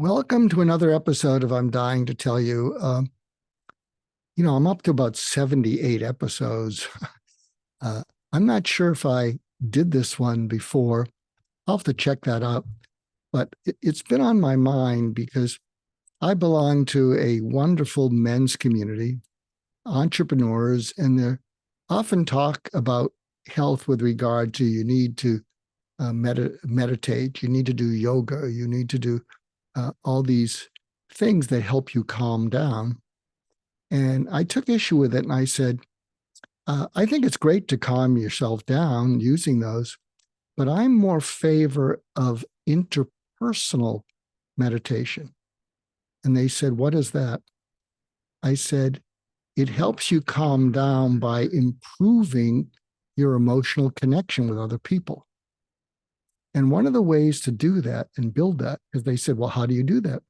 Welcome to another episode of I'm Dying to Tell You. I'm up to about 78 episodes. uh, I'm not sure if I did this one before. I'll have to check that out. But it's been on my mind because I belong to a wonderful men's community, entrepreneurs, and they often talk about health with regard to you need to meditate, you need to do yoga, you need to do all these things that help you calm down. And I took issue with it and I said, I think it's great to calm yourself down using those, but I'm more favor of interpersonal meditation. And they said, what is that? I said, it helps you calm down by improving your emotional connection with other people. And one of the ways to do that and build that, because they said, well, how do you do that?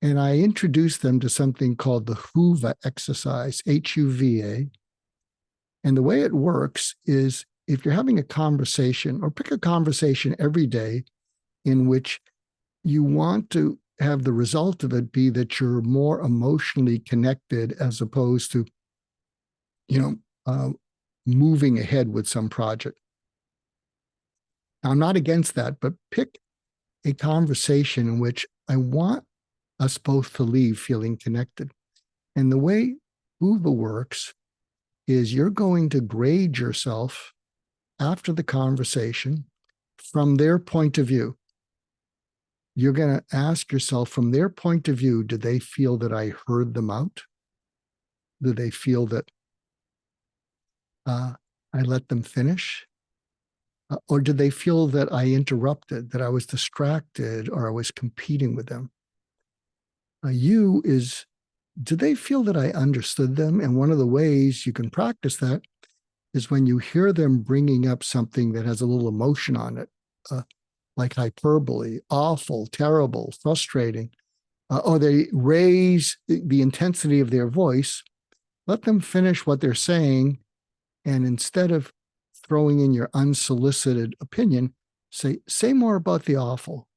And I introduced them to something called the HUVA exercise, HUVA. And the way it works is if you're having a conversation, or pick a conversation every day in which you want to have the result of it be that you're more emotionally connected as opposed to, moving ahead with some project. Now, I'm not against that, but pick a conversation in which I want us both to leave feeling connected. And the way HUVA works is you're going to grade yourself after the conversation from their point of view. You're going to ask yourself, from their point of view, do they feel that I heard them out? Do they feel that I let them finish? Or did they feel that I interrupted, that I was distracted, or I was competing with them? Do they feel that I understood them? And one of the ways you can practice that is when you hear them bringing up something that has a little emotion on it, like hyperbole, awful, terrible, frustrating, or they raise the intensity of their voice, let them finish what they're saying. And instead of throwing in your unsolicited opinion, say more about the awful,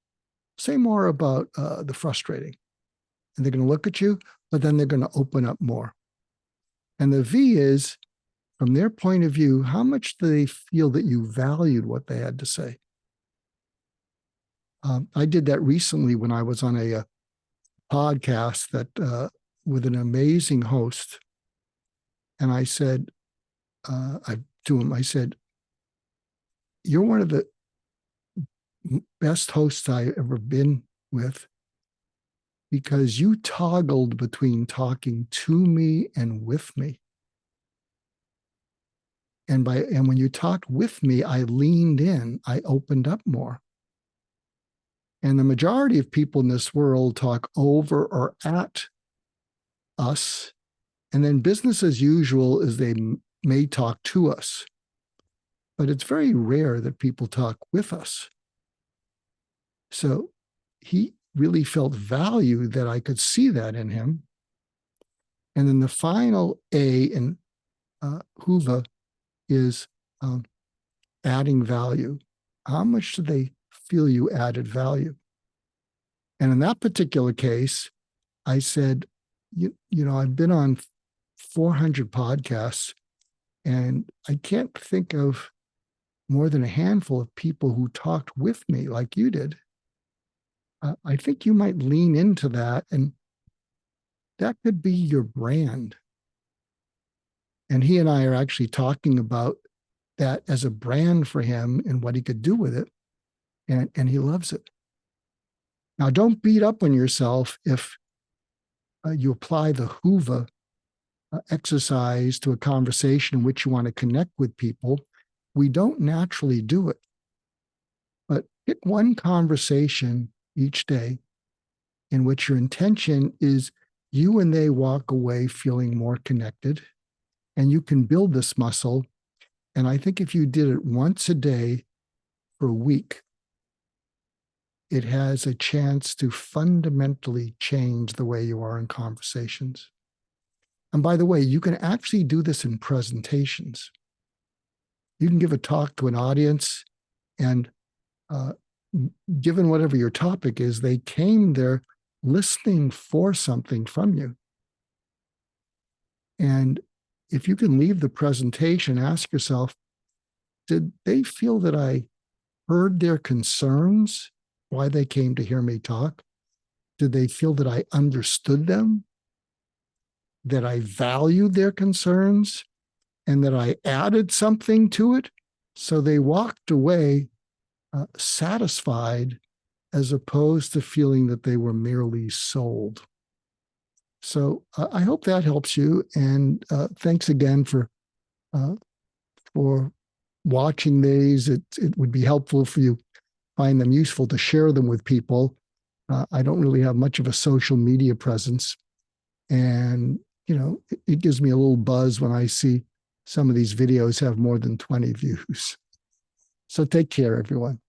say more about the frustrating. And they're going to look at you, but then they're going to open up more. And the V is, from their point of view, how much do they feel that you valued what they had to say? I did that recently when I was on a podcast that with an amazing host. And I said, I said, you're one of the best hosts I've ever been with, because you toggled between talking to me and with me. And when you talked with me, I leaned in, I opened up more. And the majority of people in this world talk over or at us. And then business as usual is they may talk to us. But it's very rare that people talk with us. So he really felt value that I could see that in him. And then the final A in HUVA is adding value. How much do they feel you added value? And in that particular case, I said, I've been on 400 podcasts, and I can't think of more than a handful of people who talked with me like you did. I think you might lean into that, and that could be your brand. And he and I are actually talking about that as a brand for him and what he could do with it. And he loves it. Now, don't beat up on yourself if you apply the HUVA exercise to a conversation in which you want to connect with people. We don't naturally do it. But pick one conversation each day in which your intention is you and they walk away feeling more connected, and you can build this muscle. And I think if you did it once a day for a week, it has a chance to fundamentally change the way you are in conversations. And by the way, you can actually do this in presentations. You can give a talk to an audience, and given whatever your topic is, they came there listening for something from you. And if you can leave the presentation, ask yourself, did they feel that I heard their concerns, why they came to hear me talk? Did they feel that I understood them, that I valued their concerns, and that I added something to it? So they walked away satisfied, as opposed to feeling that they were merely sold. So I hope that helps you. And thanks again for watching these. It would be helpful for you find them useful to share them with people. I don't really have much of a social media presence, and it gives me a little buzz when I see some of these videos have more than 20 views. So take care, everyone.